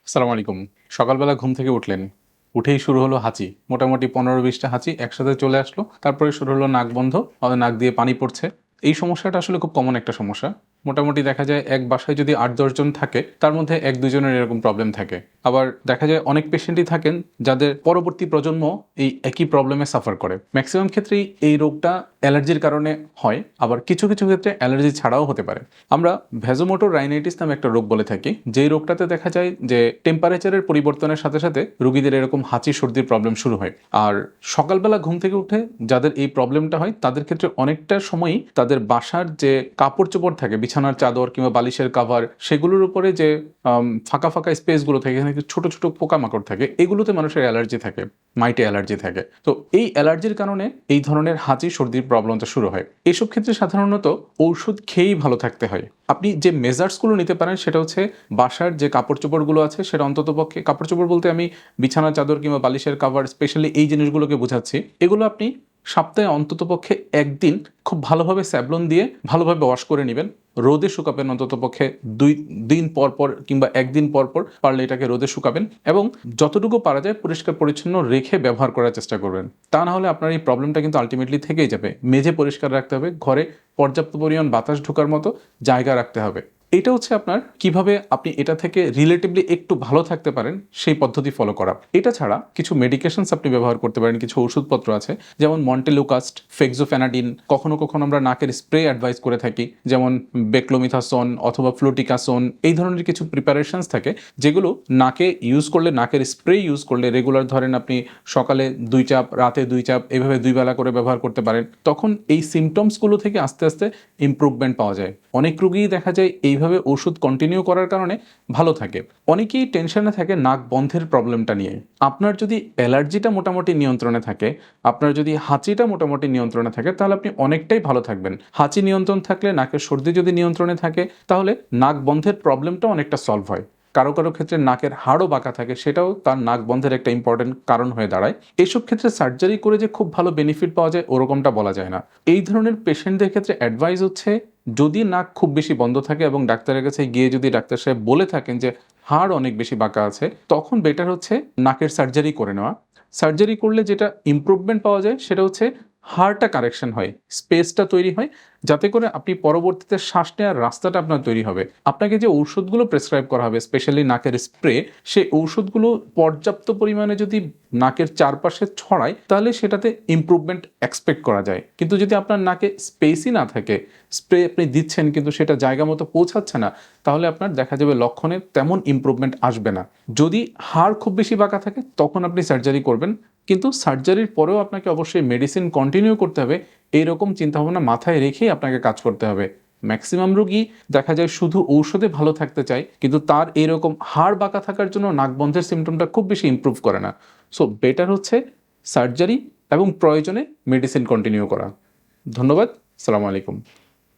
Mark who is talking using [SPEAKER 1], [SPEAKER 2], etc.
[SPEAKER 1] আসসালামু আলাইকুম। সকালবেলা ঘুম থেকে উঠলেন। উঠেই শুরু হলো হাঁচি। মোটামুটি ১৫-২০টা হাঁচি একসাথে চলে আসলো। তারপরে শুরু হলো নাক বন্ধ, নাক দিয়ে পানি পড়ছে। এই সমস্যাটা আসলে খুব কমন একটা সমস্যা। মোটামুটি দেখা যায় এক বাসায় যদি ৮-১০ জন থাকে, তার মধ্যে ১-২ জনের এরকম প্রবলেম থাকে। আবার দেখা যায় অনেক পেশেন্টই থাকেন যাদের পরবর্তী প্রজন্ম এই একই প্রবলেমে সাফার করে। ম্যাক্সিমাম ক্ষেত্রেই এই রোগটা অ্যালার্জির কারণে হয়, আবার কিছু, কিছু ক্ষেত্রে অ্যালার্জি ছাড়াও হতে পারে। আমরা ভ্যাসোমোটর রাইনাইটিস নামে একটা রোগ বলে থাকি, যেই রোগটাতে দেখা যায় যে টেম্পারেচারের পরিবর্তনের সাথে সাথে রোগীদের এরকম হাঁচি সর্দির প্রবলেম শুরু হয়। আর সকালবেলা ঘুম থেকে উঠে যাদের এই প্রবলেমটা হয় তাদের ক্ষেত্রে অনেকটা সময়ই তাদের বাসার যে কাপড় চোপড় থাকে, বিছানার চাদর কিংবা বালিশের কাভার, সেগুলোর উপরে যে ফাঁকা ফাঁকা স্পেসগুলো থাকে, এখানে ছোট ছোট পোকামাকড় থাকে, এগুলোতে মানুষের অ্যালার্জি থাকে, মাইটে অ্যালার্জি থাকে। তো এই অ্যালার্জির কারণে এই ধরনের হাঁচি সর্দির প্রবলেমটা শুরু হয়। এসব ক্ষেত্রে সাধারণত ঔষধ খেয়েই ভালো থাকতে হয়। আপনি যে মেজার্সগুলো নিতে পারেন সেটা হচ্ছে বাসার যে কাপড় চোপড়গুলো আছে সেটা অন্ততপক্ষে, কাপড় চোপড় বলতে আমি বিছানার চাদর কিংবা বালিশের কাভার স্পেশালি এই জিনিসগুলোকে বোঝাচ্ছি। এগুলো আপনি সপ্তাহে অন্ততপক্ষে একদিন খুব ভালোভাবে স্যাভলন দিয়ে ভালোভাবে ওয়াশ করে নেবেন। রোদে শুকাবেন অন্ততপক্ষে ২ দিন পর পর কিংবা ১ দিন পর পর পারলে এটাকে রোদে শুকাবেন এবং যতটুকু পারা যায় পরিষ্কার পরিচ্ছন্ন রেখে ব্যবহার করার চেষ্টা করবেন। তা না হলে আপনার এই প্রবলেমটা কিন্তু আল্টিমেটলি থেকেই যাবে। মেঝে পরিষ্কার রাখতে হবে, ঘরে পর্যাপ্ত পরিমাণ বাতাস ঢোকার মতো জায়গা রাখতে হবে। এটা হচ্ছে আপনার কিভাবে আপনি এটা থেকে রিলেটিভলি একটু ভালো থাকতে পারেন সেই পদ্ধতি ফলো করা। এটা ছাড়া কিছু মেডিকেশনস আপনি ব্যবহার করতে পারেন, কিছু ওষুধপত্র আছে যেমন মন্টেলুকাস্ট, ফেক্সোফেনাডিন, কখনো কখনো আমরা নাকের স্প্রে অ্যাডভাইস করে থাকি যেমন বেক্লোমিথাসোন অথবা ফ্লুটিকাসোন। এই ধরনের কিছু প্রিপারেশনস থাকে যেগুলো নাকে ইউজ করলে, নাকের স্প্রে ইউজ করলে রেগুলার ধরেন আপনি সকালে ২ চাপ, রাতে ২ চাপ, এভাবে ২ বেলা করে ব্যবহার করতে পারেন। তখন এই সিমটমসগুলো থেকে আস্তে আস্তে ইমপ্রুভমেন্ট পাওয়া যায়। অনেক রোগীই দেখা যায় এইভাবে ওষুধ কন্টিনিউ করার কারণে ভালো থাকে। অনেকেই টেনশনে থাকে নাক বন্ধের প্রবলেমটা নিয়ে। আপনার যদি অ্যালার্জিটা মোটামুটি নিয়ন্ত্রণে থাকে, আপনার যদি হাঁচিটা মোটামুটি নিয়ন্ত্রণে থাকে, তাহলে আপনি অনেকটাই ভালো থাকবেন। হাঁচি নিয়ন্ত্রণ থাকলে, নাকের সর্দি যদি নিয়ন্ত্রণে থাকে, তাহলে নাক বন্ধের প্রবলেমটা অনেকটা সলভ হয়। কারো কারো ক্ষেত্রে নাকের হাড়ও বাঁকা থাকে, সেটাও তার নাক বন্ধের একটা ইম্পর্টেন্ট কারণ হয়ে দাঁড়ায়। এইসব ক্ষেত্রে সার্জারি করে যে খুব ভালো বেনিফিট পাওয়া যায় ওরকমটা বলা যায় না। এই ধরনের পেশেন্টদের ক্ষেত্রে অ্যাডভাইস হচ্ছে, যদি নাক খুব বেশি বন্ধ থাকে এবং ডাক্তারের কাছে গিয়ে যদি ডাক্তার সাহেব বলে থাকেন যে হাড় অনেক বেশি বাঁকা আছে, তখন বেটার হচ্ছে নাকের সার্জারি করে নেওয়া। সার্জারি করলে যেটা ইমপ্রুভমেন্ট পাওয়া যায় সেটা হচ্ছে হাড়টা কারেকশন হয়, স্পেসটা তৈরি হয়, যাতে করে আপনি পরবর্তীতে শ্বাস নেওয়ার রাস্তাটা আপনার তৈরি হবে। আপনাকে যে ঔষধগুলো প্রেসক্রাইব করা হবে, স্পেশালি নাকের স্প্রে, সেই ঔষধগুলো পর্যাপ্ত পরিমাণে যদি নাকের চারপাশে ছড়ায় তাহলে সেটাতে ইমপ্রুভমেন্ট এক্সপেক্ট করা যায়। কিন্তু যদি আপনার নাকে স্পেসই না থাকে, স্প্রে আপনি দিচ্ছেন কিন্তু সেটা জায়গা মতো পৌঁছাচ্ছে না, তাহলে আপনার দেখা যাবে লক্ষণে তেমন ইমপ্রুভমেন্ট আসবে না। যদি হাড় খুব বেশি বাঁকা থাকে তখন আপনি সার্জারি করবেন, কিন্তু সার্জারির পরেও আপনাকে অবশ্যই মেডিসিন কন্টিনিউ করতে হবে। এইরকম চিন্তাভাবনা মাথায় রেখেই আপনাকে কাজ করতে হবে। ম্যাক্সিমাম রোগী দেখা যায় শুধু ঔষধে ভালো থাকতে চায়, কিন্তু তার এরকম হাড় বাঁকা থাকার জন্য নাক বন্ধের সিমটমটা খুব বেশি ইমপ্রুভ করে না। সো বেটার হচ্ছে সার্জারি এবং প্রয়োজনে মেডিসিন কন্টিনিউ করা। ধন্যবাদ। আসসালামু আলাইকুম।